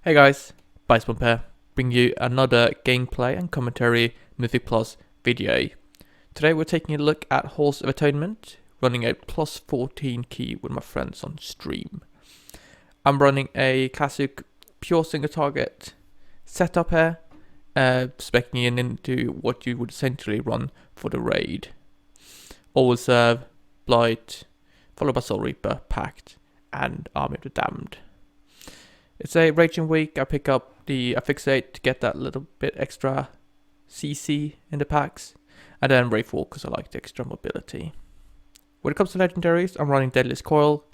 Hey guys, Bicebump here, bringing you another gameplay and commentary Mythic Plus video. Today we're taking a look at Halls of Atonement, running a plus 14 key with my friends on stream. I'm running a classic pure single target setup here, speccing into what you would essentially run for the raid. All Serve, Blight, followed by Soul Reaper, Pact, and Army of the Damned. It's a raging week. I pick up the Affixate to get that little bit extra CC in the packs, and then Wraithwalk because I like the extra mobility. When it comes to legendaries, I'm running Deadliest Coil.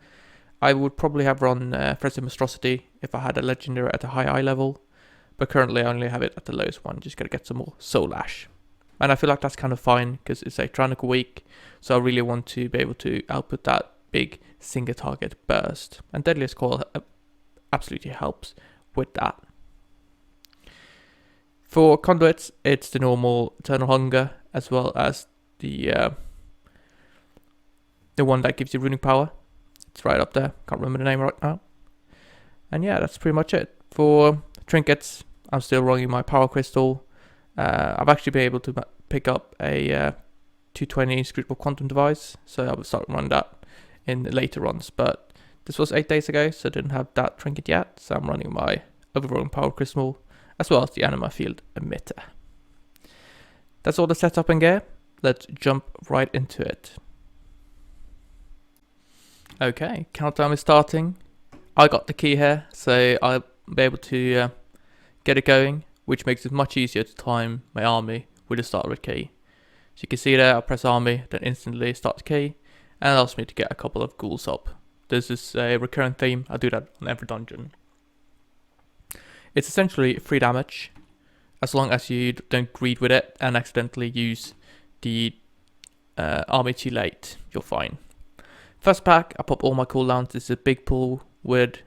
I would probably have run Threats of Monstrosity if I had a legendary at a high eye level, but currently I only have it at the lowest one. Just gotta get some more Soul Ash, and I feel like that's kind of fine because it's a tyrannical week, so I really want to be able to output that big single target burst, and Deadliest Coil absolutely helps with that. For conduits, it's the normal Eternal Hunger as well as the one that gives you runing power. It's right up there. Can't remember the name right now. And yeah, that's pretty much it. For trinkets, I'm still running my Power Crystal. I've actually been able to pick up a 220 Inscrutable Quantum device, so I will start running that in the later runs. But this was 8 days ago, so I didn't have that trinket yet, so I'm running my Overwhelming Power Crystal, as well as the Anima Field Emitter. That's all the setup and gear. Let's jump right into it. Okay, countdown is starting. I got the key here, so I'll be able to get it going, which makes it much easier to time my army with the starter key. So you can see there, I press army, then instantly start the key, and it allows me to get a couple of ghouls up. This is a recurrent theme. I do that on every dungeon. It's essentially 3 damage, as long as you don't greed with it and accidentally use the army too late, you're fine. First pack, I pop all my cooldowns. This is a big pool with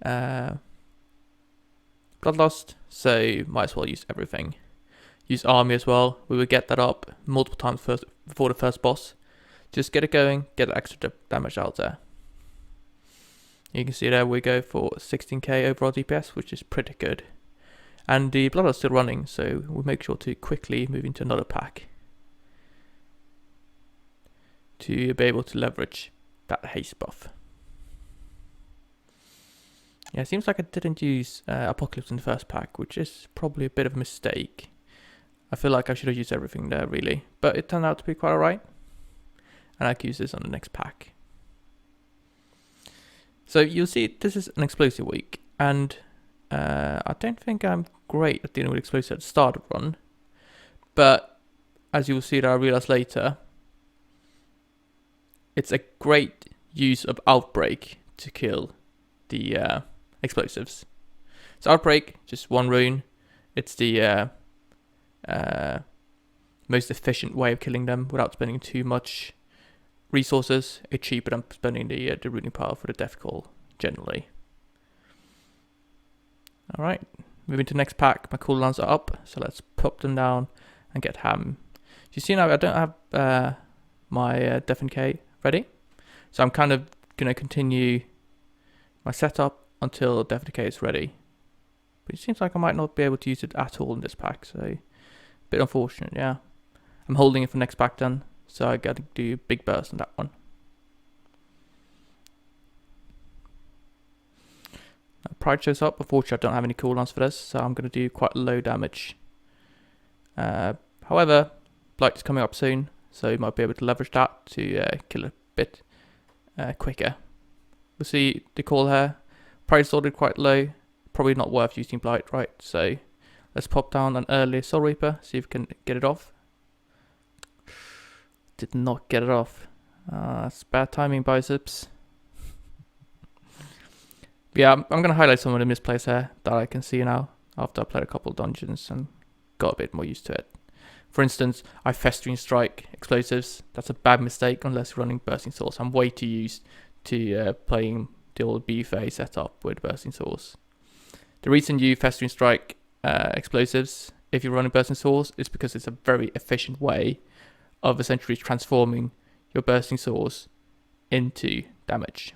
Bloodlust, so might as well use everything. Use army as well. We will get that up multiple times first before the first boss. Just get it going, get the extra damage out there. You can see there we go for 16k overall DPS, which is pretty good. And the blood is still running, so we'll make sure to quickly move into another pack to be able to leverage that haste buff. Yeah, it seems like I didn't use Apocalypse in the first pack, which is probably a bit of a mistake. I feel like I should have used everything there really, but it turned out to be quite alright. And I can use this on the next pack. So you'll see this is an explosive week, and I don't think I'm great at dealing with explosives at the start of the run, but as you will see that I realize later, it's a great use of Outbreak to kill the explosives. So Outbreak, just 1 rune, it's the most efficient way of killing them without spending too much resources. It's cheaper than spending the runing power for the death call generally. Alright, moving to the next pack. My cooldowns are up, so let's pop them down and get ham. You see now I don't have my Death and K ready, so I'm kind of going to continue my setup until Death and K is ready. But it seems like I might not be able to use it at all in this pack, so a bit unfortunate, yeah. I'm holding it for next pack then. So I got to do big burst on that one. Now Pride shows up. Unfortunately, I don't have any cooldowns for this, so I'm going to do quite low damage. However, Blight is coming up soon, so you might be able to leverage that to kill a bit quicker. We'll see the call here. Pride sorted quite low. Probably not worth using Blight, right? So let's pop down an early Soul Reaper, see if we can get it off. Did not get it off. It's bad timing, biceps. Yeah, I'm going to highlight some of the misplays here that I can see now after I played a couple of dungeons and got a bit more used to it. For instance, I Festering Strike explosives. That's a bad mistake unless you're running Bursting Source. I'm way too used to playing the old BFA setup with Bursting Source. The reason you Festering Strike explosives if you're running Bursting Source is because it's a very efficient way of essentially transforming your Bursting Source into damage.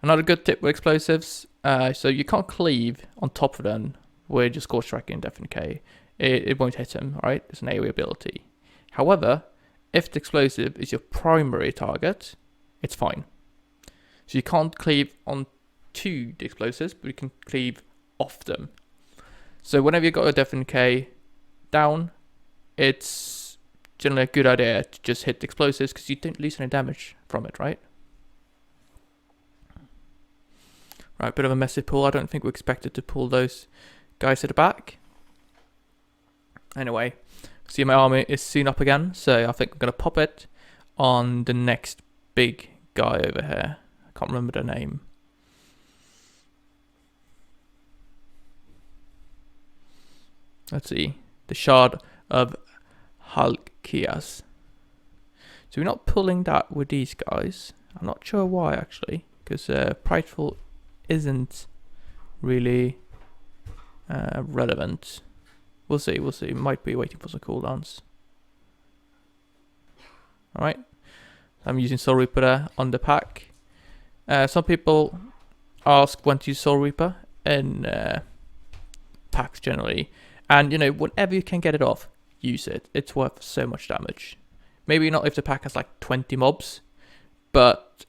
Another good tip with explosives, So you can't cleave on top of them with your Scorch Striker and Deafen K. It won't hit him, right? It's an AoE ability. However, if the explosive is your primary target, it's fine. So you can't cleave onto the explosives, but you can cleave off them. So whenever you've got a Deafen K down, it's generally a good idea to just hit the explosives because you don't lose any damage from it, right? Right, bit of a messy pull. I don't think we expected to pull those guys to the back. Anyway, see my army is soon up again, so I think I'm going to pop it on the next big guy over here. I can't remember the name. Let's see. The Shard of Halkias. So we're not pulling that with these guys. I'm not sure why, actually, because Prideful isn't really relevant. We'll see. Might be waiting for some cooldowns. Alright. I'm using Soul Reaper there on the pack. Some people ask when to use Soul Reaper in packs generally. And, you know, whenever you can get it off, use it. It's worth so much damage. Maybe not if the pack has like 20 mobs. But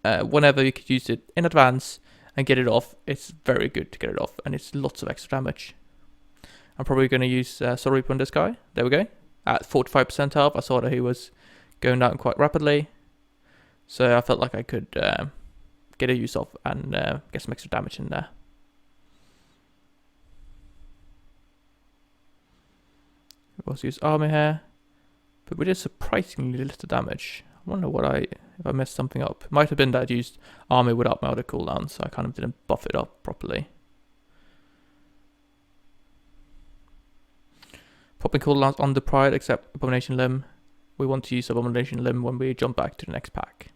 whenever you could use it in advance and get it off, it's very good to get it off. And it's lots of extra damage. I'm probably going to use Soul Reaper on this guy. There we go. At 45% health, I saw that he was going down quite rapidly. So I felt like I could get a use off and get some extra damage in there. We'll also use armor here. But we did surprisingly little damage. I wonder if I messed something up. It might have been that I used armor without my other cooldown, so I kind of didn't buff it up properly. Popping cooldowns on the Pride except Abomination Limb. We want to use Abomination Limb when we jump back to the next pack.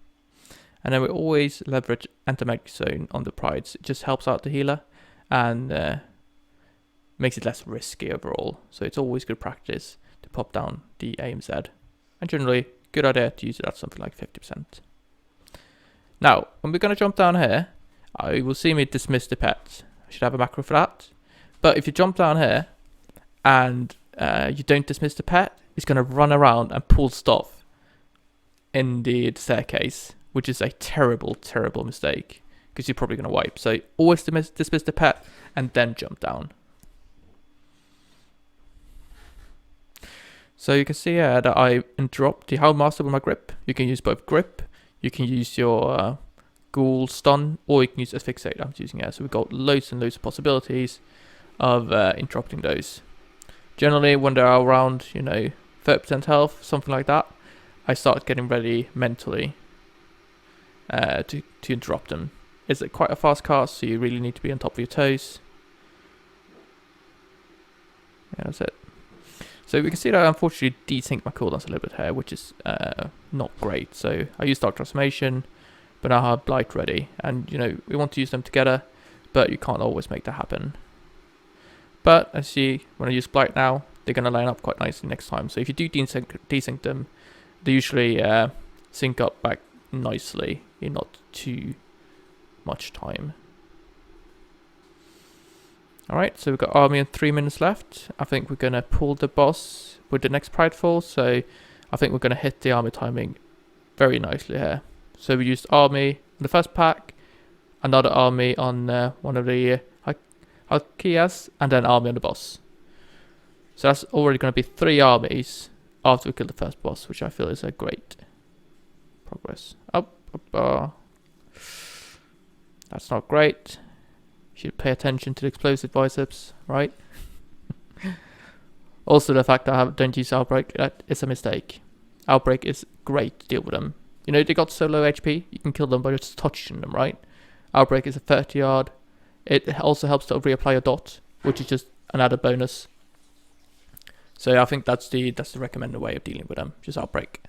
And then we always leverage Anti-Magic Zone on the Prides. It just helps out the healer and makes it less risky overall. So it's always good practice to pop down the AMZ. And generally, good idea to use it at something like 50%. Now, when we're going to jump down here, you will see me dismiss the pet. I should have a macro for that. But if you jump down here and you don't dismiss the pet, it's going to run around and pull stuff in the staircase, which is a terrible, terrible mistake because you're probably going to wipe. So always dismiss the pet and then jump down. So you can see here that I interrupt the Howl Master with my grip. You can use both grip, you can use your Ghoul Stun, or you can use Asphyxiate I'm using here. So we've got loads and loads of possibilities of interrupting those. Generally, when they're around, 30% health, something like that, I start getting ready mentally to interrupt them. It's quite a fast cast, so you really need to be on top of your toes. Yeah, that's it. So we can see that I unfortunately desync my cooldowns a little bit here, which is not great. So I use Dark Transformation, but now I have Blight ready. And, we want to use them together, but you can't always make that happen. But as you see, when I use Blight now, they're going to line up quite nicely next time. So if you do desync them, they usually sync up back nicely in not too much time. Alright, so we've got army and 3 minutes left. I think we're going to pull the boss with the next Prideful. So I think we're going to hit the army timing very nicely here. So we used army in the first pack, another army on one of the Halkias, and then army on the boss. So that's already going to be 3 armies after we kill the first boss, which I feel is a great progress. That's not great. Should pay attention to the explosive biceps, right? Also, the fact that I don't use Outbreak, that is a mistake. Outbreak is great to deal with them. They got so low HP, you can kill them by just touching them, right? Outbreak is a 30 yard. It also helps to reapply a dot, which is just an added bonus. So I think that's the recommended way of dealing with them, just Outbreak.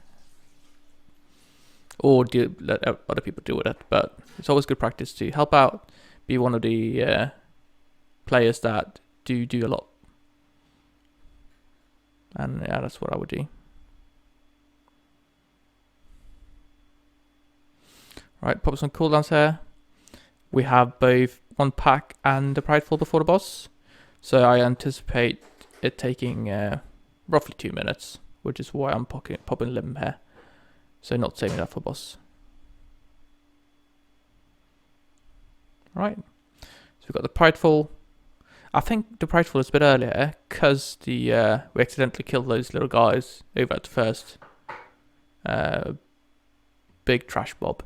Or let other people deal with it, but it's always good practice to help out, be one of the players that do a lot. And yeah, that's what I would do. Right, pop some cooldowns here. We have both one pack and the Prideful before the boss. So I anticipate it taking roughly 2 minutes, which is why I'm popping limb here. So not saving that for boss. Right. So we've got the Prideful. I think the Prideful is a bit earlier because we accidentally killed those little guys over at the first big trash mob.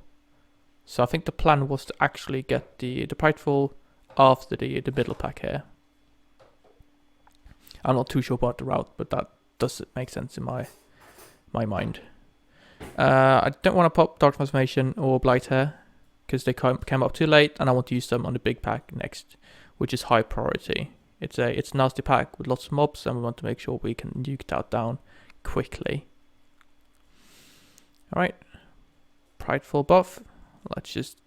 So I think the plan was to actually get the Prideful after the middle pack here. I'm not too sure about the route, but that does make sense in my mind. I don't want to pop Dark Transformation or Blight here because they came up too late, and I want to use them on the big pack next, which is high priority. It's a nasty pack with lots of mobs, and we want to make sure we can nuke that down quickly. All right, Prideful buff. Let's just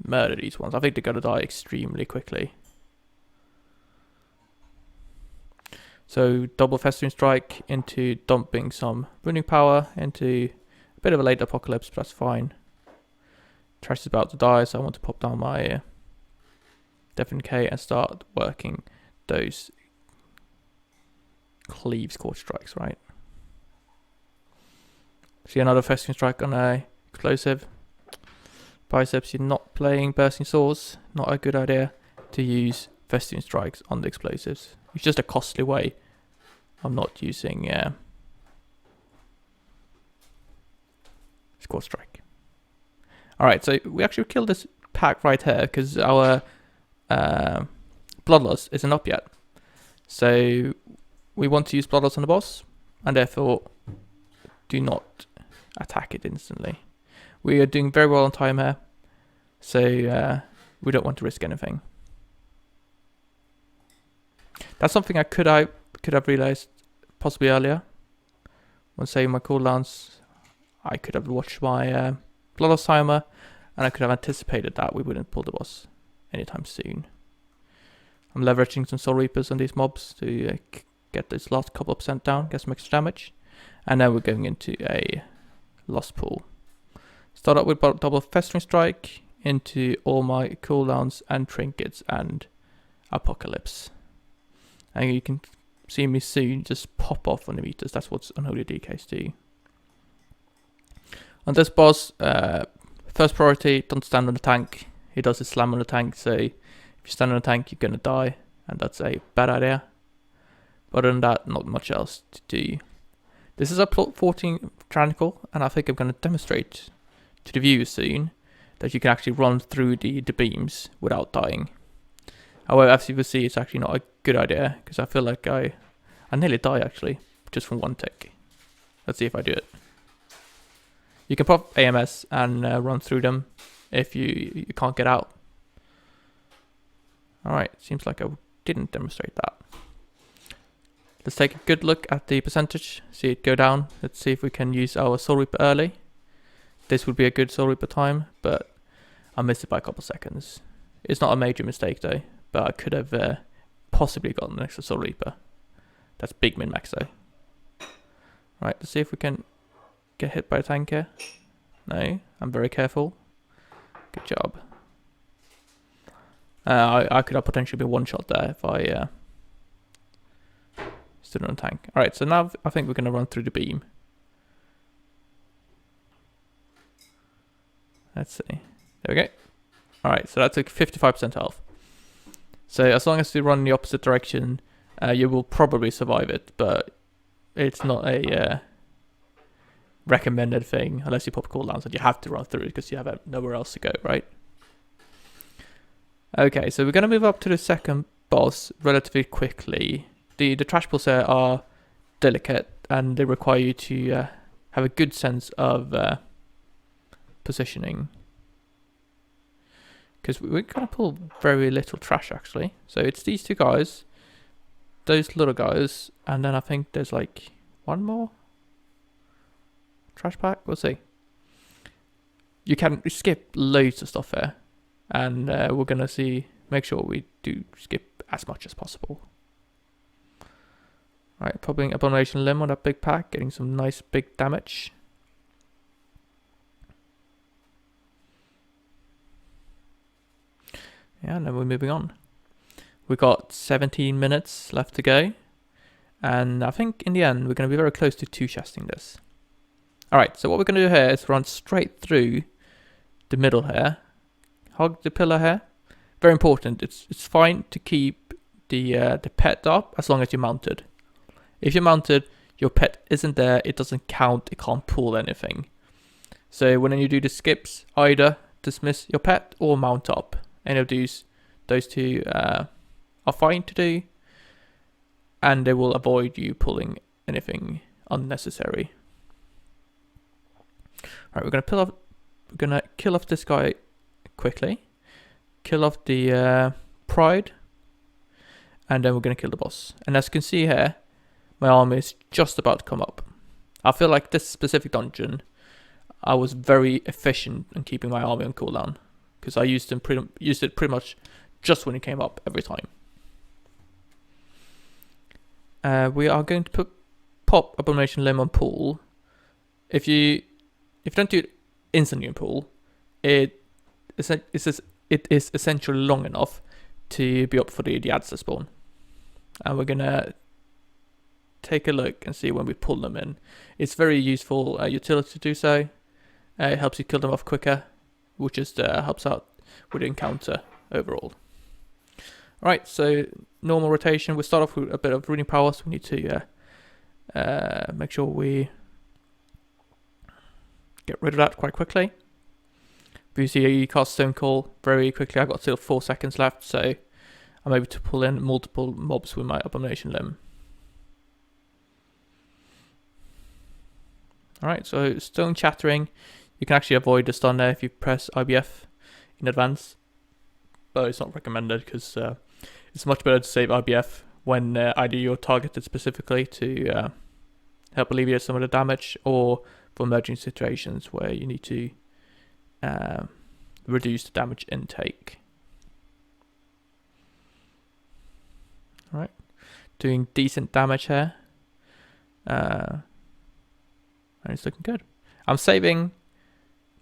murder these ones. I think they're gonna die extremely quickly. So double Festering Strike into dumping some Ruining Power into a bit of a late Apocalypse, but that's fine. Trash is about to die, so I want to pop down my Deafening K and start working those Cleave Scorch Strikes, right? See another Festering Strike on a explosive. Biceps, you're not playing Bursting Swords. Not a good idea to use Festering Strikes on the explosives. It's just a costly way. I'm not using Scorch Strike. Alright, so we actually killed this pack right here because our Bloodlust isn't up yet. So we want to use Bloodlust on the boss, and therefore do not attack it instantly. We are doing very well on time here, so we don't want to risk anything. That's something I could have realized possibly earlier. When saving my cooldowns, I could have watched my Bloodlust timer, and I could have anticipated that we wouldn't pull the boss anytime soon. I'm leveraging some Soul Reapers on these mobs to get this last couple of percent down, get some extra damage, and now we're going into a lost pool. Start up with double Festering Strike into all my cooldowns and trinkets and Apocalypse. And you can see me soon just pop off on the meters. That's what Unholy DKs do. On this boss, first priority, don't stand on the tank. He does his slam on the tank, so if you stand on the tank, you're gonna die, and that's a bad idea. But other than that, not much else to do. This is a plot 14 Tyrannical, and I think I'm gonna demonstrate to the viewers soon that you can actually run through the beams without dying. However, as you will see, it's actually not a good idea because I feel like I nearly die actually just from one tick. Let's see if I do it. You can pop AMS and run through them if you can't get out. Alright, seems like I didn't demonstrate that. Let's take a good look at the percentage, see it go down. Let's see if we can use our Soul Reaper early. This would be a good Soul Reaper time, but I missed it by a couple seconds. It's not a major mistake though, but I could have possibly gotten an extra Soul Reaper. That's big min-max though. Right, let's see if we can get hit by a tank here. No, I'm very careful. Good job. I could have potentially been one shot there if I stood on a tank. Alright, so now I think we're going to run through the beam. Let's see. There we go. Alright, so that's a 55% health. So as long as you run in the opposite direction, you will probably survive it, but it's not a recommended thing unless you pop cooldowns that you have to run through it because you have nowhere else to go, right? Okay, so we're going to move up to the second boss relatively quickly. The trash pulls here are delicate and they require you to have a good sense of positioning. Because we're going to pull very little trash actually. So it's these two guys, those little guys, and then I think there's like one more trash pack. We'll see. You can skip loads of stuff here, and we're going to make sure we do skip as much as possible. Right, popping Abomination Limb on that big pack, getting some nice big damage. yeah, and then we're moving on. We've got 17 minutes left to go. And I think in the end, we're going to be very close to two-chesting this. Alright, so what we're going to do here is run straight through the middle here. Hug the pillar here. Very important. It's fine to keep the pet up as long as you're mounted. If you're mounted, your pet isn't there, it doesn't count, it can't pull anything. So when you do the skips, either dismiss your pet or mount up. Any of those two are fine to do, and they will avoid you pulling anything unnecessary. Alright, we're gonna kill off this guy quickly. Kill off the pride, and then we're gonna kill the boss. And as you can see here, my army is just about to come up. I feel like this specific dungeon, I was very efficient in keeping my army on cooldown, because I used it pretty much just when it came up every time. We are going to pop Abomination Limb on pull. If you don't do it instantly on pull, it is essentially long enough to be up for the ads to spawn. And we're gonna take a look and see when we pull them in. It's very useful utility to do so. It helps you kill them off quicker, which just helps out with the encounter overall. Alright, so normal rotation. We'll start off with a bit of ruining power, so we need to make sure we get rid of that quite quickly. But you see you cast Stone Call very quickly. I've got still 4 seconds left, so I'm able to pull in multiple mobs with my Abomination Limb. Alright, so Stone Chattering. You can actually avoid the stun there if you press IBF in advance. But it's not recommended because it's much better to save IBF when either you're targeted specifically to help alleviate some of the damage, or for emerging situations where you need to reduce the damage intake. Alright, doing decent damage here. And it's looking good. I'm saving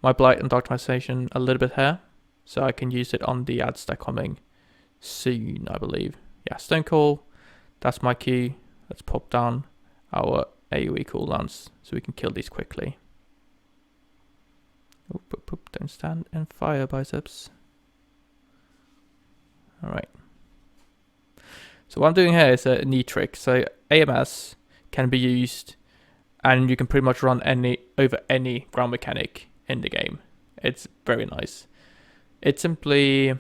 my Blight and Darknization a little bit here, so I can use it on the ads that are coming soon, I believe. Yeah, Stone Call, that's my cue. Let's pop down our AoE cooldowns so we can kill these quickly. Oop, oop, oop, don't stand in fire, biceps. Alright. So what I'm doing here is a neat trick. So AMS can be used, and you can pretty much run over any ground mechanic in the game. It's very nice. It simply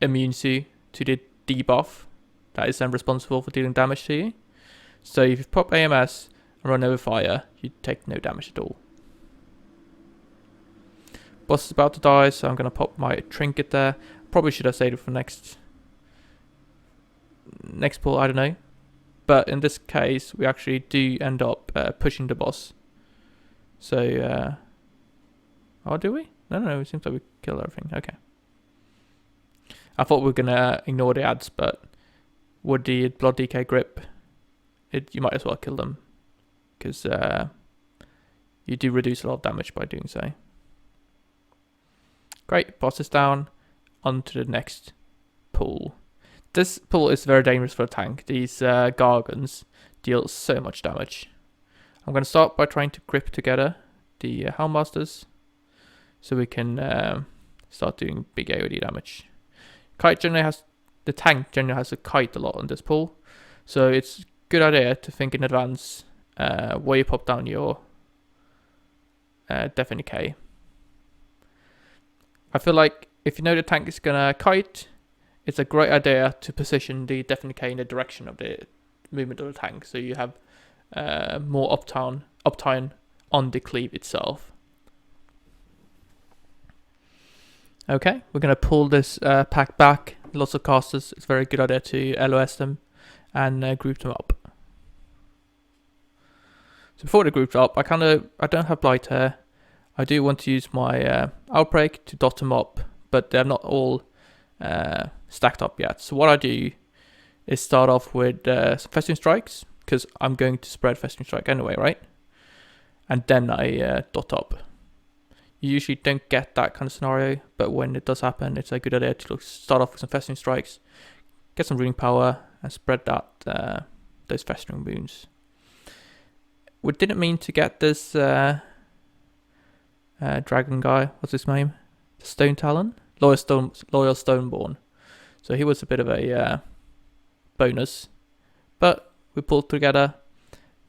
immunes you to the debuff that is then responsible for dealing damage to you. So if you pop AMS and run over fire, you take no damage at all. Boss is about to die, so I'm going to pop my trinket there. Probably should have saved it for next pull, I don't know. But in this case, we actually do end up pushing the boss. So, oh, do we? No, it seems like we killed everything. Okay. I thought we were going to ignore the ads, but with the Blood DK grip, you might as well kill them, because you do reduce a lot of damage by doing so. Great, boss is down. On to the next pull. This pull is very dangerous for a tank. These Gargons deal so much damage. I'm going to start by trying to grip together the Helmmasters, so we can start doing big AoD damage. The tank generally has a kite a lot on this pull, so it's a good idea to think in advance where you pop down your Death and Decay. I feel like if you know the tank is gonna kite, it's a great idea to position the Death and Decay in the direction of the movement of the tank, so you have more uptime on the cleave itself. Okay, we're gonna pull this pack back. Lots of casters. It's a very good idea to LOS them and group them up. So before they're grouped up, I don't have Blight here. I do want to use my Outbreak to dot them up, but they're not all stacked up yet. So what I do is start off with some Festering Strikes, because I'm going to spread Festering Strike anyway, right? And then I dot up. You usually don't get that kind of scenario, but when it does happen, it's a good idea to start off with some festering strikes, get some ruling power, and spread that those festering wounds. We didn't mean to get this dragon guy. What's his name? Stone Talon? Loyal Stoneborn. So he was a bit of a bonus, but we pulled together.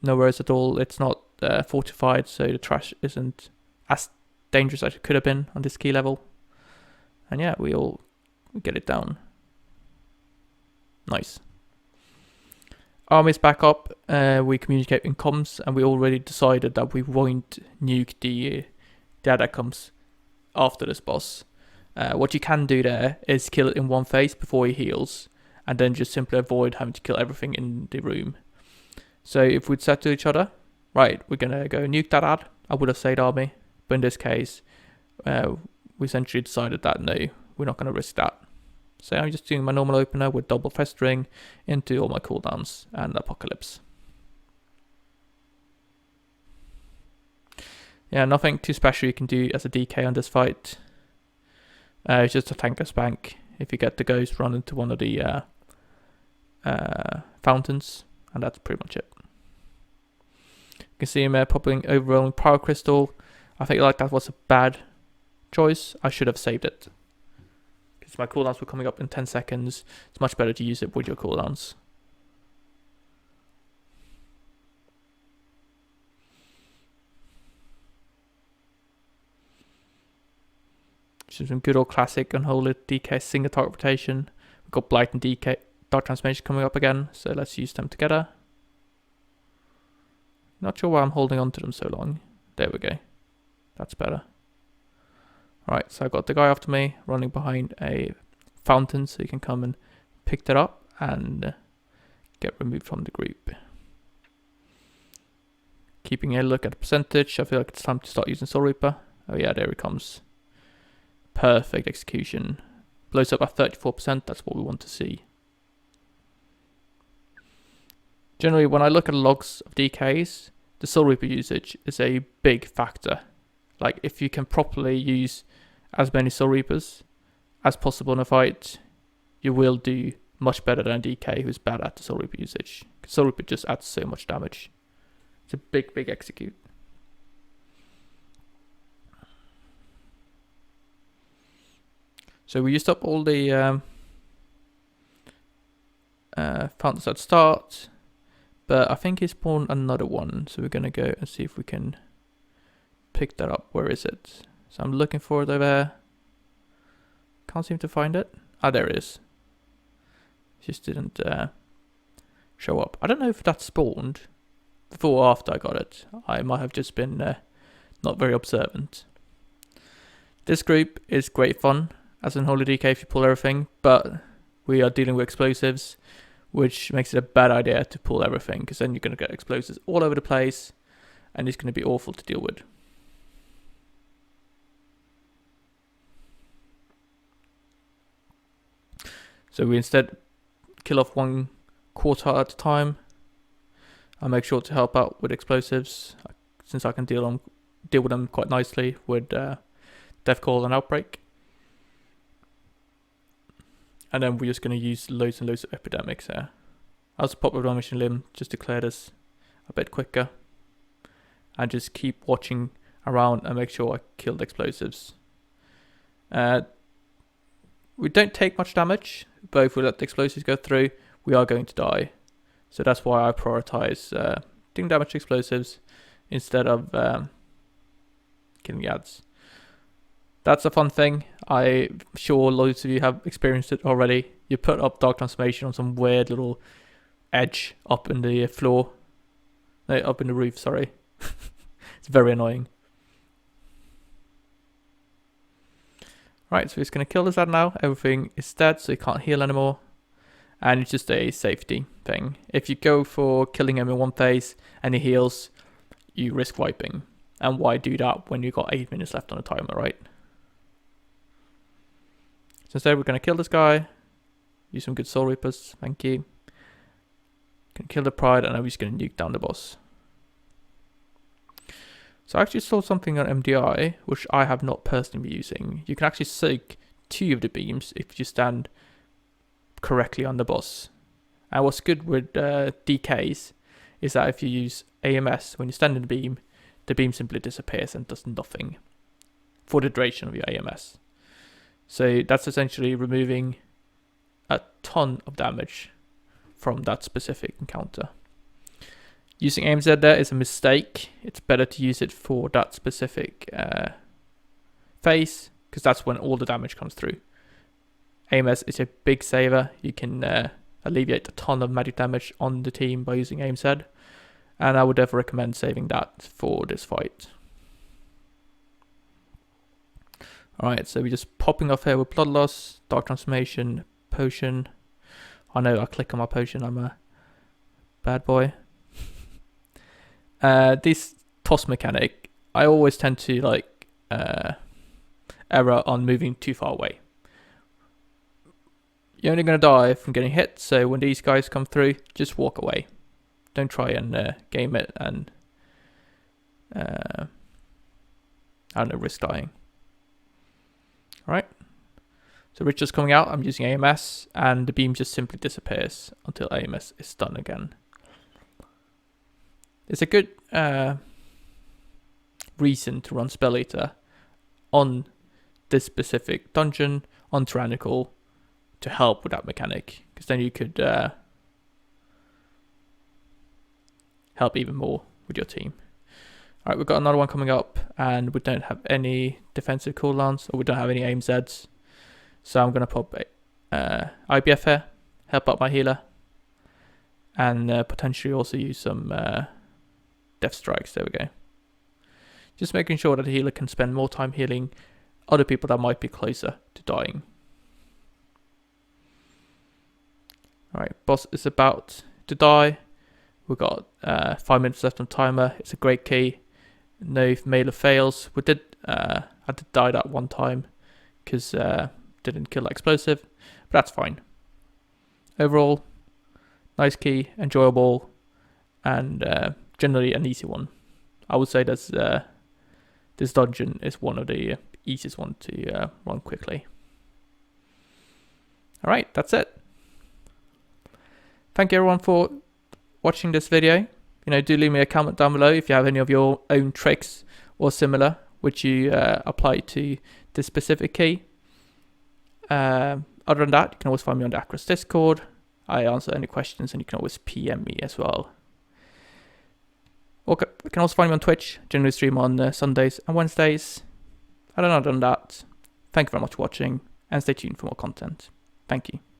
No worries at all. It's not fortified, so the trash isn't as dangerous as it could have been on this key level. And yeah, we get it down. Nice. Army's back up. We communicate in comms, and we already decided that we won't nuke the that comes after this boss. What you can do there is kill it in one phase before he heals, and then just simply avoid having to kill everything in the room. So if we'd said to each other, right, we're going to go nuke that ad, I would have said army. But in this case, we essentially decided that no, we're not going to risk that. So I'm just doing my normal opener with double festering into all my cooldowns and apocalypse. Yeah, nothing too special you can do as a DK on this fight. It's just a tanker spank. If you get the ghost, run into one of the fountains, and that's pretty much it. You can see him popping overwhelming power crystal. I think like that was a bad choice. I should have saved it, because my cooldowns were coming up in 10 seconds. It's much better to use it with your cooldowns. Some good old classic Unholy DK single target rotation. We've got Blight and DK Dark Transformation coming up again, so let's use them together. Not sure why I'm holding on to them so long. There we go. That's better. Alright, so I got the guy after me running behind a fountain, so you can come and pick that up and get removed from the group. Keeping a look at the percentage, I feel like it's time to start using Soul Reaper. Oh yeah, there he comes. Perfect execution. Blows up at 34%, that's what we want to see. Generally, when I look at logs of DKs, the Soul Reaper usage is a big factor. Like, if you can properly use as many Soul Reapers as possible in a fight, you will do much better than a DK who's bad at the Soul Reaper usage. Soul Reaper just adds so much damage. It's a big execute. So we used up all the fountains at start, but I think he spawned another one, so we're going to go and see if we can pick that up. Where is it? So I'm looking for it over there. Can't seem to find it. Ah, there it is. Just didn't show up. I don't know if that spawned before or after I got it. I might have just been not very observant. This group is great fun as an Unholy DK if you pull everything, but we are dealing with explosives, which makes it a bad idea to pull everything, because then you're going to get explosives all over the place, and it's going to be awful to deal with. So we instead kill off one quarter at a time. I make sure to help out with explosives, since I can deal with them quite nicely with Death Call and Outbreak. And then we're just going to use loads and loads of epidemics here. I'll just pop with my mission limb just to clear this a bit quicker. And just keep watching around and make sure I kill the explosives. We don't take much damage, but if we let the explosives go through, we are going to die. So that's why I prioritize doing damage to explosives instead of killing the ads. That's a fun thing. I'm sure loads of you have experienced it already. You put up Dark Transformation on some weird little edge up in the floor. No, up in the roof, sorry. It's very annoying. Right, so he's going to kill this ad now. Everything is dead, so he can't heal anymore. And it's just a safety thing. If you go for killing him in one phase and he heals, you risk wiping. And why do that when you've got 8 minutes left on the timer, right? So instead we're going to kill this guy. Use some good Soul Reapers, thank you. Can kill the Pride, and now we're just going to nuke down the boss. So I actually saw something on MDI, which I have not personally been using. You can actually soak 2 of the beams if you stand correctly on the boss. And what's good with DKs is that if you use AMS, when you stand in the beam simply disappears and does nothing for the duration of your AMS. So that's essentially removing a ton of damage from that specific encounter. Using AMZ there is a mistake. It's better to use it for that specific phase, because that's when all the damage comes through. AMS is a big saver. You can alleviate a ton of magic damage on the team by using AMZ, and I would ever recommend saving that for this fight. Alright, so we're just popping off here with Blood Loss, Dark Transformation, Potion. I know I click on my potion, I'm a bad boy. This toss mechanic, I always tend to like error on moving too far away. You're only going to die from getting hit, so when these guys come through, just walk away. Don't try and game it and I don't know, risk dying. Alright, so Richard's coming out, I'm using AMS, and the beam just simply disappears until AMS is done again. It's a good reason to run Spell Eater on this specific dungeon, on Tyrannical, to help with that mechanic, because then you could help even more with your team. Alright, we've got another one coming up, and we don't have any defensive cooldowns, or we don't have any AMZs. So I'm going to pop IBF here, help out my healer, and potentially also use some Death Strikes. There we go. Just making sure that the healer can spend more time healing other people that might be closer to dying. Alright, boss is about to die. We've got 5 minutes left on timer. It's a great key. No melee fails. We did I did die that one time because didn't kill that explosive, but that's fine. Overall, nice key, enjoyable, and generally an easy one. I would say that's this dungeon is one of the easiest ones to run quickly. Alright, that's it. Thank you everyone for watching this video. Do leave me a comment down below if you have any of your own tricks or similar which you apply to this specific key. Other than that, you can always find me on the Acros Discord. I answer any questions, and you can always PM me as well. Okay, you can also find me on Twitch. Generally stream on Sundays and Wednesdays. Other than that, thank you very much for watching, and stay tuned for more content. Thank you.